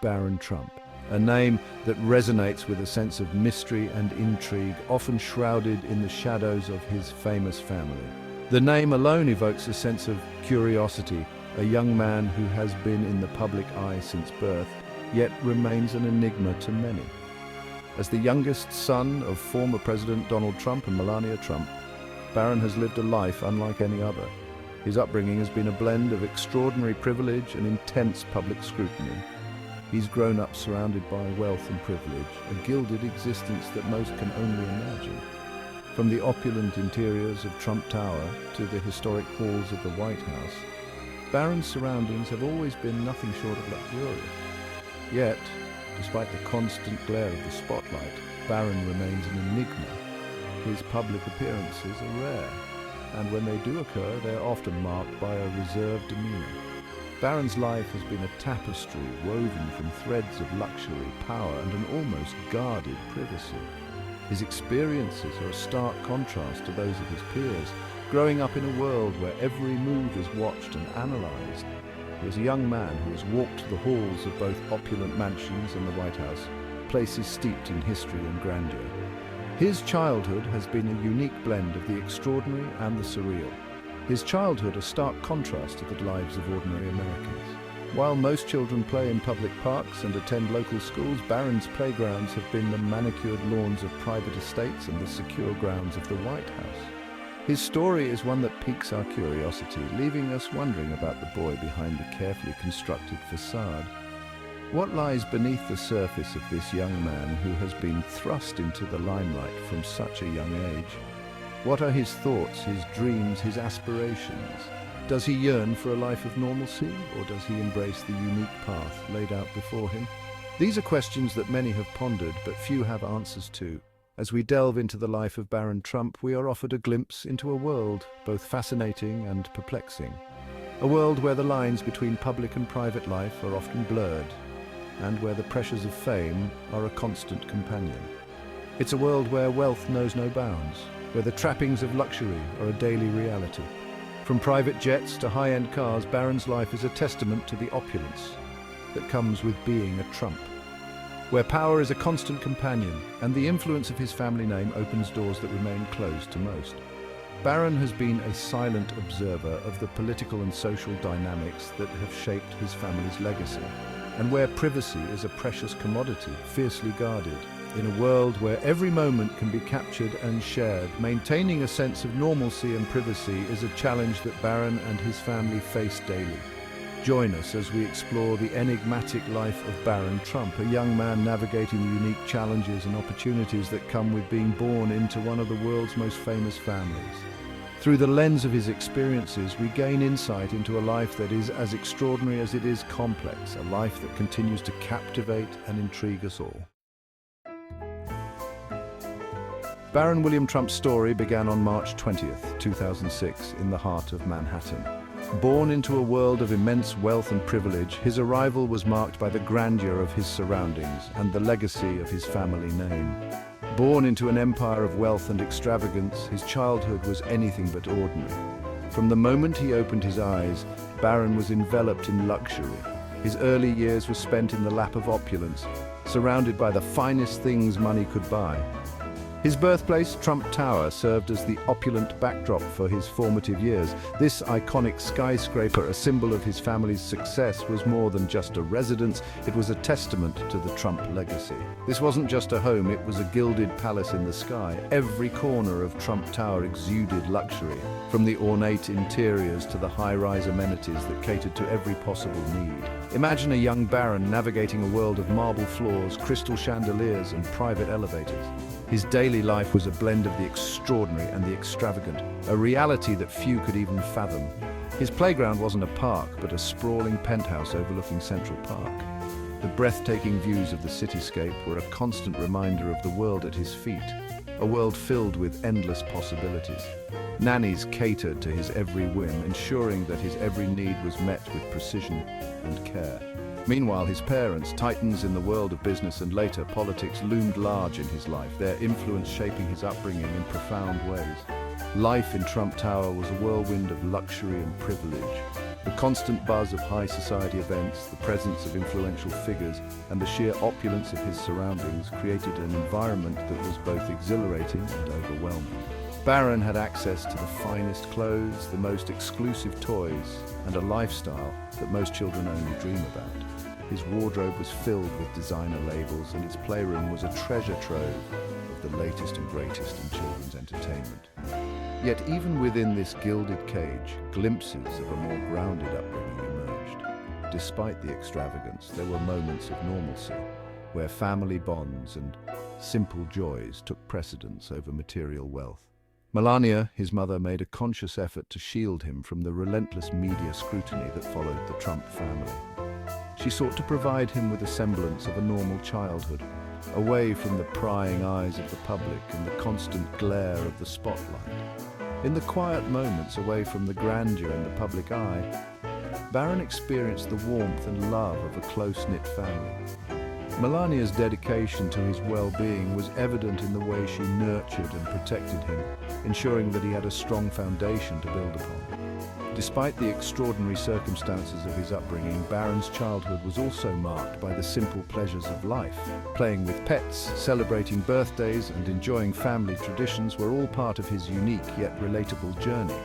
Barron Trump, a name that resonates with a sense of mystery and intrigue, often shrouded in the shadows of his famous family. The name alone evokes a sense of curiosity, a young man who has been in the public eye since birth, yet remains an enigma to many. As the youngest son of former President Donald Trump and Melania Trump, Barron has lived a life unlike any other. His upbringing has been a blend of extraordinary privilege and intense public scrutiny. He's grown up surrounded by wealth and privilege, a gilded existence that most can only imagine. From the opulent interiors of Trump Tower to the historic halls of the White House, Barron's surroundings have always been nothing short of luxurious. Yet, despite the constant glare of the spotlight, Barron remains an enigma. His public appearances are rare, and when they do occur, they are often marked by a reserved demeanor. Barron's life has been a tapestry woven from threads of luxury, power, and an almost guarded privacy. His experiences are a stark contrast to those of his peers, growing up in a world where every move is watched and analyzed. He is a young man who has walked the halls of both opulent mansions and the White House, places steeped in history and grandeur. His childhood has been a unique blend of the extraordinary and the surreal. His childhood a stark contrast to the lives of ordinary Americans. While most children play in public parks and attend local schools, Barron's playgrounds have been the manicured lawns of private estates and the secure grounds of the White House. His story is one that piques our curiosity, leaving us wondering about the boy behind the carefully constructed facade. What lies beneath the surface of this young man who has been thrust into the limelight from such a young age? What are his thoughts, his dreams, his aspirations? Does he yearn for a life of normalcy, or does he embrace the unique path laid out before him? These are questions that many have pondered, but few have answers to. As we delve into the life of Barron Trump, we are offered a glimpse into a world both fascinating and perplexing. A world where the lines between public and private life are often blurred, and where the pressures of fame are a constant companion. It's a world where wealth knows no bounds, where the trappings of luxury are a daily reality. From private jets to high-end cars, Barron's life is a testament to the opulence that comes with being a Trump. Where power is a constant companion, and the influence of his family name opens doors that remain closed to most. Barron has been a silent observer of the political and social dynamics that have shaped his family's legacy, and where privacy is a precious commodity, fiercely guarded. In a world where every moment can be captured and shared, maintaining a sense of normalcy and privacy is a challenge that Barron and his family face daily. Join us as we explore the enigmatic life of Barron Trump, a young man navigating the unique challenges and opportunities that come with being born into one of the world's most famous families. Through the lens of his experiences, we gain insight into a life that is as extraordinary as it is complex, a life that continues to captivate and intrigue us all. Barron William Trump's story began on March 20th, 2006, in the heart of Manhattan. Born into a world of immense wealth and privilege, his arrival was marked by the grandeur of his surroundings and the legacy of his family name. Born into an empire of wealth and extravagance, his childhood was anything but ordinary. From the moment he opened his eyes, Barron was enveloped in luxury. His early years were spent in the lap of opulence, surrounded by the finest things money could buy. His birthplace, Trump Tower, served as the opulent backdrop for his formative years. This iconic skyscraper, a symbol of his family's success, was more than just a residence, it was a testament to the Trump legacy. This wasn't just a home, it was a gilded palace in the sky. Every corner of Trump Tower exuded luxury, from the ornate interiors to the high-rise amenities that catered to every possible need. Imagine a young Barron navigating a world of marble floors, crystal chandeliers, and private elevators. His daily life was a blend of the extraordinary and the extravagant, a reality that few could even fathom. His playground wasn't a park, but a sprawling penthouse overlooking Central Park. The breathtaking views of the cityscape were a constant reminder of the world at his feet, a world filled with endless possibilities. Nannies catered to his every whim, ensuring that his every need was met with precision and care. Meanwhile, his parents, titans in the world of business and later politics, loomed large in his life, their influence shaping his upbringing in profound ways. Life in Trump Tower was a whirlwind of luxury and privilege. The constant buzz of high society events, the presence of influential figures, and the sheer opulence of his surroundings created an environment that was both exhilarating and overwhelming. Barron had access to the finest clothes, the most exclusive toys, and a lifestyle that most children only dream about. His wardrobe was filled with designer labels, and his playroom was a treasure trove of the latest and greatest in children's entertainment. Yet even within this gilded cage, glimpses of a more grounded upbringing emerged. Despite the extravagance, there were moments of normalcy, where family bonds and simple joys took precedence over material wealth. Melania, his mother, made a conscious effort to shield him from the relentless media scrutiny that followed the Trump family. She sought to provide him with a semblance of a normal childhood, away from the prying eyes of the public and the constant glare of the spotlight. In the quiet moments away from the grandeur in the public eye, Barron experienced the warmth and love of a close-knit family. Melania's dedication to his well-being was evident in the way she nurtured and protected him, ensuring that he had a strong foundation to build upon. Despite the extraordinary circumstances of his upbringing, Barron's childhood was also marked by the simple pleasures of life. Playing with pets, celebrating birthdays, and enjoying family traditions were all part of his unique yet relatable journey.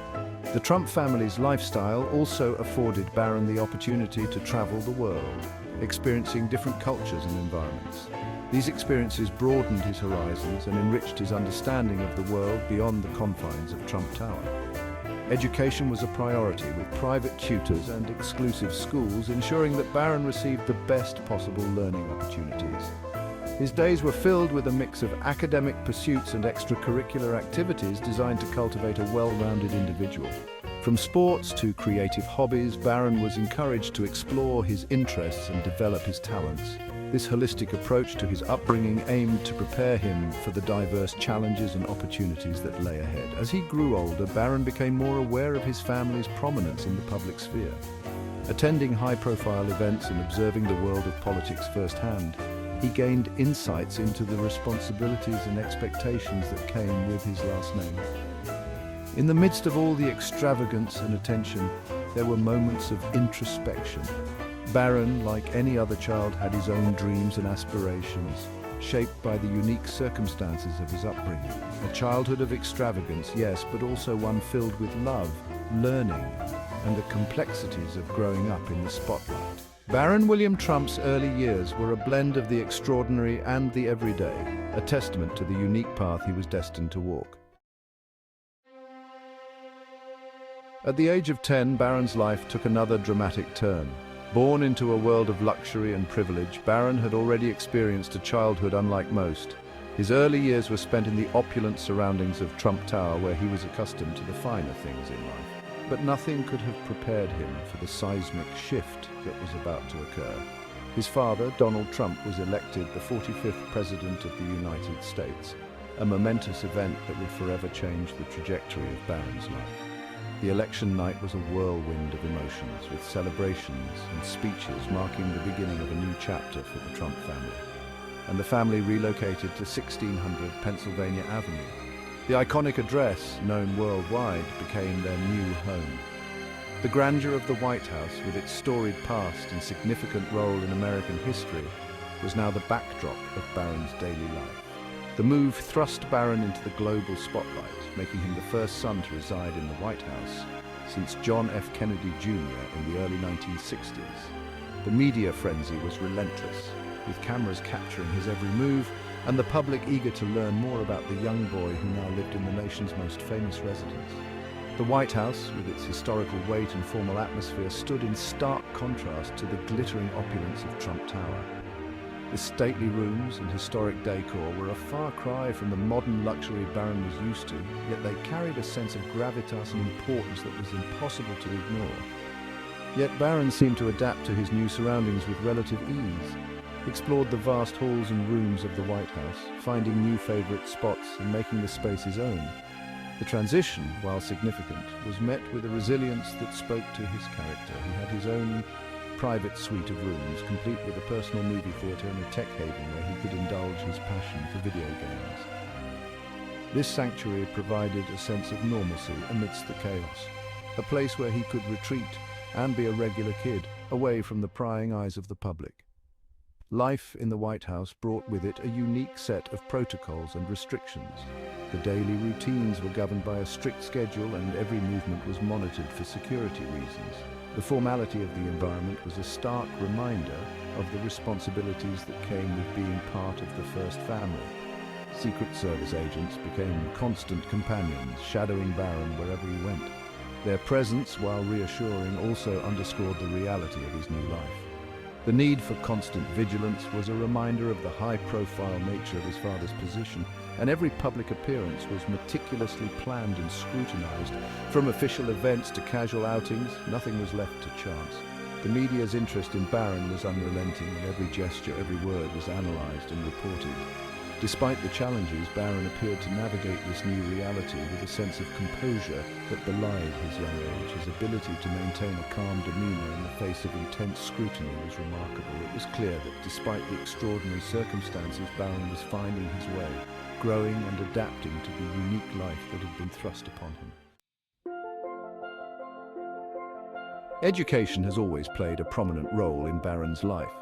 The Trump family's lifestyle also afforded Barron the opportunity to travel the world, experiencing different cultures and environments. These experiences broadened his horizons and enriched his understanding of the world beyond the confines of Trump Tower. Education was a priority, with private tutors and exclusive schools ensuring that Barron received the best possible learning opportunities. His days were filled with a mix of academic pursuits and extracurricular activities designed to cultivate a well-rounded individual. From sports to creative hobbies, Barron was encouraged to explore his interests and develop his talents. This holistic approach to his upbringing aimed to prepare him for the diverse challenges and opportunities that lay ahead. As he grew older, Barron became more aware of his family's prominence in the public sphere. Attending high-profile events and observing the world of politics firsthand, he gained insights into the responsibilities and expectations that came with his last name. In the midst of all the extravagance and attention, there were moments of introspection. Barron, like any other child, had his own dreams and aspirations, shaped by the unique circumstances of his upbringing. A childhood of extravagance, yes, but also one filled with love, learning, and the complexities of growing up in the spotlight. Barron William Trump's early years were a blend of the extraordinary and the everyday, a testament to the unique path he was destined to walk. At the age of 10, Barron's life took another dramatic turn. Born into a world of luxury and privilege, Barron had already experienced a childhood unlike most. His early years were spent in the opulent surroundings of Trump Tower, where he was accustomed to the finer things in life. But nothing could have prepared him for the seismic shift that was about to occur. His father, Donald Trump, was elected the 45th President of the United States, a momentous event that would forever change the trajectory of Barron's life. The election night was a whirlwind of emotions, with celebrations and speeches marking the beginning of a new chapter for the Trump family. And the family relocated to 1600 Pennsylvania Avenue. The iconic address, known worldwide, became their new home. The grandeur of the White House, with its storied past and significant role in American history, was now the backdrop of Barron's daily life. The move thrust Barron into the global spotlight, making him the first son to reside in the White House since John F. Kennedy Jr. in the early 1960s. The media frenzy was relentless, with cameras capturing his every move and the public eager to learn more about the young boy who now lived in the nation's most famous residence. The White House, with its historical weight and formal atmosphere, stood in stark contrast to the glittering opulence of Trump Tower. The stately rooms and historic decor were a far cry from the modern luxury Barron was used to, yet they carried a sense of gravitas and importance that was impossible to ignore. Yet Barron seemed to adapt to his new surroundings with relative ease, explored the vast halls and rooms of the White House, finding new favorite spots and making the space his own. The transition, while significant, was met with a resilience that spoke to his character. He had his own private suite of rooms, complete with a personal movie theatre and a tech haven where he could indulge his passion for video games. This sanctuary provided a sense of normalcy amidst the chaos, a place where he could retreat, and be a regular kid, away from the prying eyes of the public. Life in the White House brought with it a unique set of protocols and restrictions. The daily routines were governed by a strict schedule, and every movement was monitored for security reasons. The formality of the environment was a stark reminder of the responsibilities that came with being part of the first family. Secret Service agents became constant companions, shadowing Barron wherever he went. Their presence, while reassuring, also underscored the reality of his new life. The need for constant vigilance was a reminder of the high-profile nature of his father's position, and every public appearance was meticulously planned and scrutinized. From official events to casual outings, nothing was left to chance. The media's interest in Barron was unrelenting, and every gesture, every word was analyzed and reported. Despite the challenges, Barron appeared to navigate this new reality with a sense of composure that belied his young age. His ability to maintain a calm demeanor in the face of intense scrutiny was remarkable. It was clear that despite the extraordinary circumstances, Barron was finding his way, growing and adapting to the unique life that had been thrust upon him. Education has always played a prominent role in Barron's life.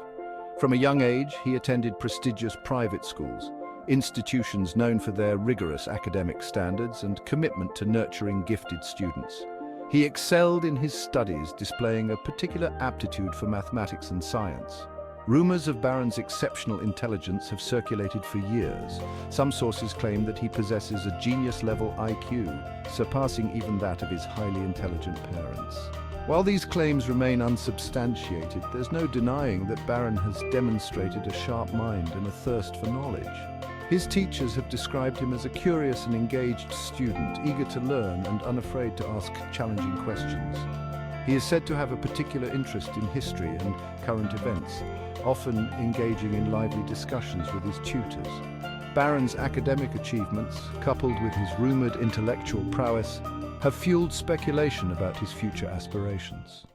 From a young age, he attended prestigious private schools, institutions known for their rigorous academic standards and commitment to nurturing gifted students. He excelled in his studies, displaying a particular aptitude for mathematics and science. Rumors of Barron's exceptional intelligence have circulated for years. Some sources claim that he possesses a genius-level IQ, surpassing even that of his highly intelligent parents. While these claims remain unsubstantiated, there's no denying that Barron has demonstrated a sharp mind and a thirst for knowledge. His teachers have described him as a curious and engaged student, eager to learn and unafraid to ask challenging questions. He is said to have a particular interest in history and current events, often engaging in lively discussions with his tutors. Barron's academic achievements, coupled with his rumored intellectual prowess, have fueled speculation about his future aspirations.